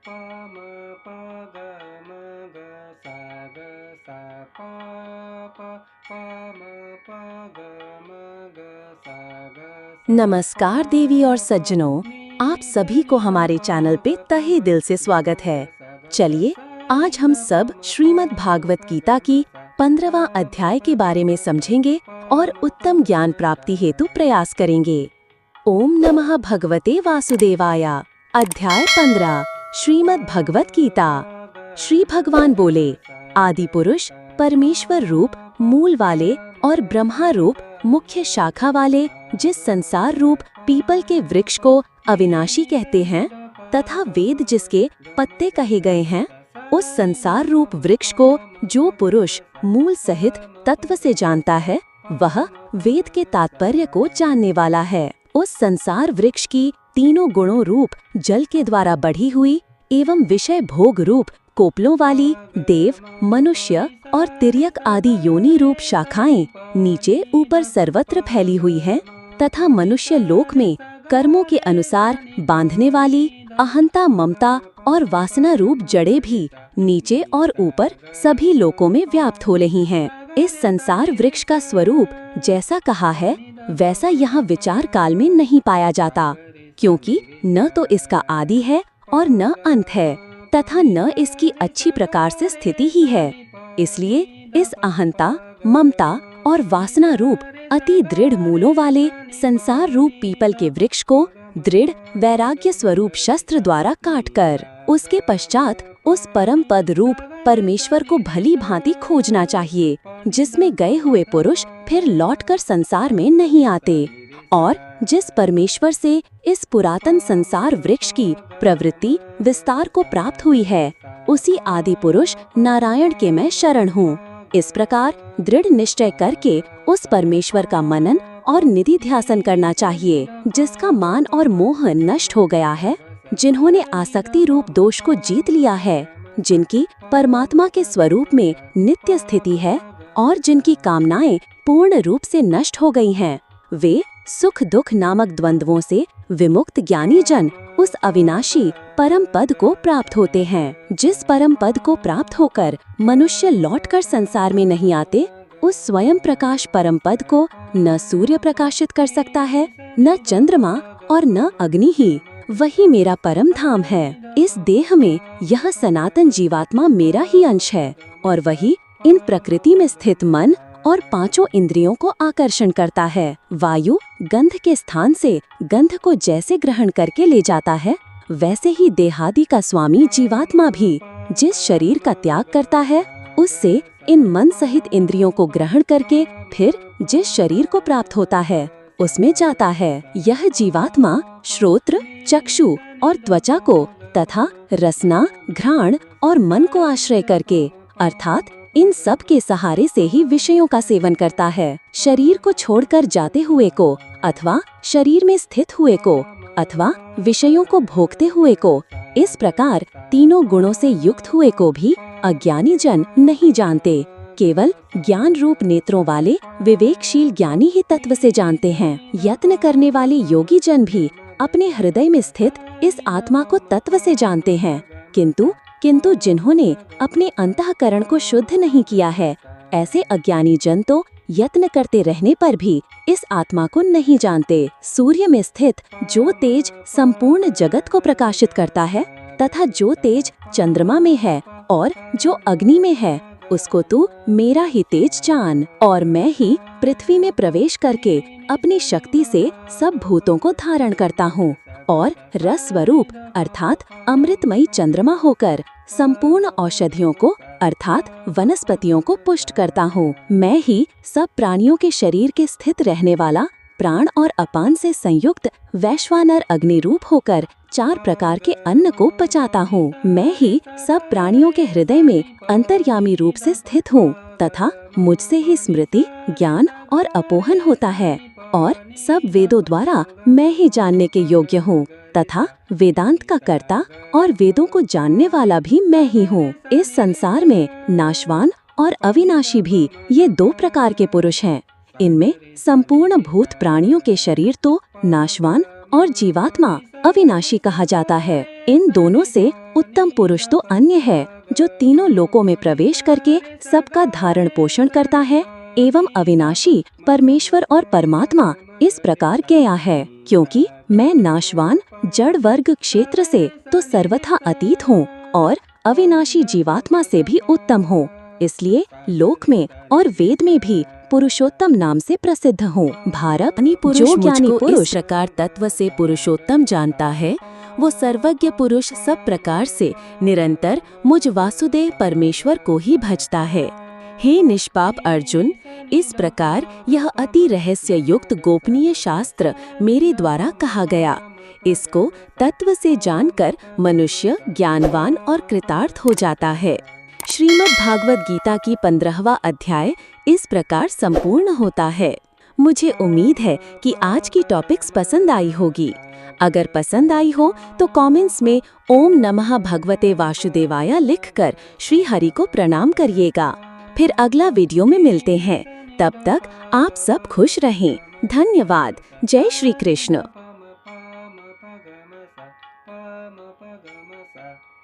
प म प ग म ग सा ग सा प प प म प ग म ग सा ग सा नमस्कार देवी और सज्जनों, आप सभी को हमारे चैनल पे तहे दिल से स्वागत है। चलिए, आज हम सब श्रीमद् भागवत गीता की 15वां अध्याय के बारे में समझेंगे और उत्तम ज्ञान प्राप्ति हेतु प्रयास करेंगे। ओम नमः भगवते वासुदेवाय। अध्याय 15 श्रीमद् भगवत गीता। श्री भगवान बोले, आदि पुरुष परमेश्वर रूप मूल वाले और ब्रह्मा रूप मुख्य शाखा वाले जिस संसार रूप पीपल के वृक्ष को अविनाशी कहते हैं तथा वेद जिसके पत्ते कहे गए हैं, उस संसार रूप वृक्ष को जो पुरुष मूल सहित तत्व से जानता है, वह वेद के तात्पर्य को जानने वाला है। उस संसार वृक्ष की तीनों गुणों रूप जल के द्वारा बढ़ी हुई एवं विषय भोग रूप कोपलों वाली देव, मनुष्य और तिर्यक आदि योनि रूप शाखाएं नीचे ऊपर सर्वत्र फैली हुई हैं तथा मनुष्य लोक में कर्मों के अनुसार बांधने वाली अहंता, ममता और वासना रूप जड़ें भी नीचे और ऊपर सभी लोकों में व्याप्त हो रही हैं। इस संसार वृक्ष का स्वरूप जैसा कहा है वैसा यहाँ विचार काल में नहीं पाया जाता, क्योंकि न तो इसका आदि है और न अंत है तथा न इसकी अच्छी प्रकार से स्थिति ही है। इसलिए इस अहंता, ममता और वासना रूप अति दृढ़ मूलों वाले संसार रूप पीपल के वृक्ष को दृढ़ वैराग्य स्वरूप शस्त्र द्वारा काटकर उसके पश्चात उस परम पद रूप परमेश्वर को भली भांति खोजना चाहिए, जिसमें गए हुए पुरुष फिर लौटकर संसार में नहीं आते और जिस परमेश्वर से इस पुरातन संसार वृक्ष की प्रवृत्ति विस्तार को प्राप्त हुई है, उसी आदि पुरुष नारायण के मैं शरण हूँ। इस प्रकार दृढ़ निश्चय करके उस परमेश्वर का मनन और निधि ध्यासन करना चाहिए, जिसका मान और मोह नष्ट हो गया है, जिन्होंने आसक्ति रूप दोष को जीत लिया है, जिनकी परमात्मा के स्वरूप में नित्य स्थिति है और जिनकी कामनाएं पूर्ण रूप से नष्ट हो गई हैं, वे सुख दुख नामक द्वंद्वों से विमुक्त ज्ञानी जन उस अविनाशी परम पद को प्राप्त होते हैं। जिस परम पद को प्राप्त होकर मनुष्य लौटकर संसार में नहीं आते, उस स्वयं प्रकाश परम पद को न सूर्य प्रकाशित कर सकता है, न चंद्रमा और न अग्नि ही। वही मेरा परम धाम है। इस देह में यह सनातन जीवात्मा मेरा ही अंश है और वही इन प्रकृति में स्थित मन और पांचों इंद्रियों को आकर्षण करता है। वायु गंध के स्थान से गंध को जैसे ग्रहण करके ले जाता है, वैसे ही देहादि का स्वामी जीवात्मा भी जिस शरीर का त्याग करता है, उससे इन मन सहित इंद्रियों को ग्रहण करके फिर जिस शरीर को प्राप्त होता है उसमें जाता है। यह जीवात्मा श्रोत्र, चक्षु और त्वचा को तथा रसना, घ्राण और मन को आश्रय करके अर्थात इन सब के सहारे से ही विषयों का सेवन करता है। शरीर को छोड़कर जाते हुए को अथवा शरीर में स्थित हुए को अथवा विषयों को भोगते हुए को, इस प्रकार तीनों गुणों से युक्त हुए को भी अज्ञानी जन नहीं जानते। केवल ज्ञान रूप नेत्रों वाले विवेकशील ज्ञानी ही तत्व से जानते हैं। यत्न करने वाले योगी जन भी अपने हृदय में स्थित इस आत्मा को तत्व से जानते हैं, किंतु जिन्होंने अपने अंतःकरण को शुद्ध नहीं किया है, ऐसे अज्ञानी जन तो यत्न करते रहने पर भी इस आत्मा को नहीं जानते। सूर्य में स्थित जो तेज संपूर्ण जगत को प्रकाशित करता है तथा जो तेज चंद्रमा में है और जो अग्नि में है, उसको तू मेरा ही तेज जान। और मैं ही पृथ्वी में प्रवेश करके अपनी शक्ति से सब भूतों को धारण करता हूँ और रस स्वरूप अर्थात अमृतमयी चंद्रमा होकर संपूर्ण औषधियों को अर्थात वनस्पतियों को पुष्ट करता हूँ। मैं ही सब प्राणियों के शरीर के स्थित रहने वाला प्राण और अपान से संयुक्त वैश्वानर अग्नि रूप होकर 4 प्रकार के अन्न को पचाता हूँ। मैं ही सब प्राणियों के हृदय में अंतर्यामी रूप से स्थित हूँ तथा मुझसे ही स्मृति, ज्ञान और अपोहन होता है और सब वेदों द्वारा मैं ही जानने के योग्य हूँ तथा वेदांत का कर्ता और वेदों को जानने वाला भी मैं ही हूँ। इस संसार में नाशवान और अविनाशी भी ये 2 प्रकार के पुरुष हैं। इनमें संपूर्ण भूत प्राणियों के शरीर तो नाशवान और जीवात्मा अविनाशी कहा जाता है। इन दोनों से उत्तम पुरुष तो अन्य है, जो तीनों लोकों में प्रवेश करके सबका धारण पोषण करता है एवं अविनाशी परमेश्वर और परमात्मा इस प्रकार गया है। क्योंकि मैं नाशवान जड़ वर्ग क्षेत्र से तो सर्वथा अतीत हूँ और अविनाशी जीवात्मा से भी उत्तम हूँ, इसलिए लोक में और वेद में भी पुरुषोत्तम नाम से प्रसिद्ध हूँ। भारत जो ज्ञानी पुरुष इस प्रकार तत्व से पुरुषोत्तम जानता है, वो सर्वज्ञ पुरुष सब प्रकार से निरंतर मुझ वासुदेव परमेश्वर को ही भजता है। हे निष्पाप अर्जुन, इस प्रकार यह अति रहस्य युक्त गोपनीय शास्त्र मेरे द्वारा कहा गया। इसको तत्व से जानकर मनुष्य ज्ञानवान और कृतार्थ हो जाता है। श्रीमद् भागवत गीता की 15वां अध्याय इस प्रकार संपूर्ण होता है। मुझे उम्मीद है कि आज की टॉपिक्स पसंद आई होगी। अगर पसंद आई हो तो कमेंट्स में ओम नमः भगवते वासुदेवाय लिखकर श्री हरि को प्रणाम करिएगा। फिर अगला वीडियो में मिलते हैं। तब तक आप सब खुश रहें। धन्यवाद। जय Shri Krishna.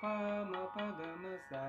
Pa ma pa ga ma sa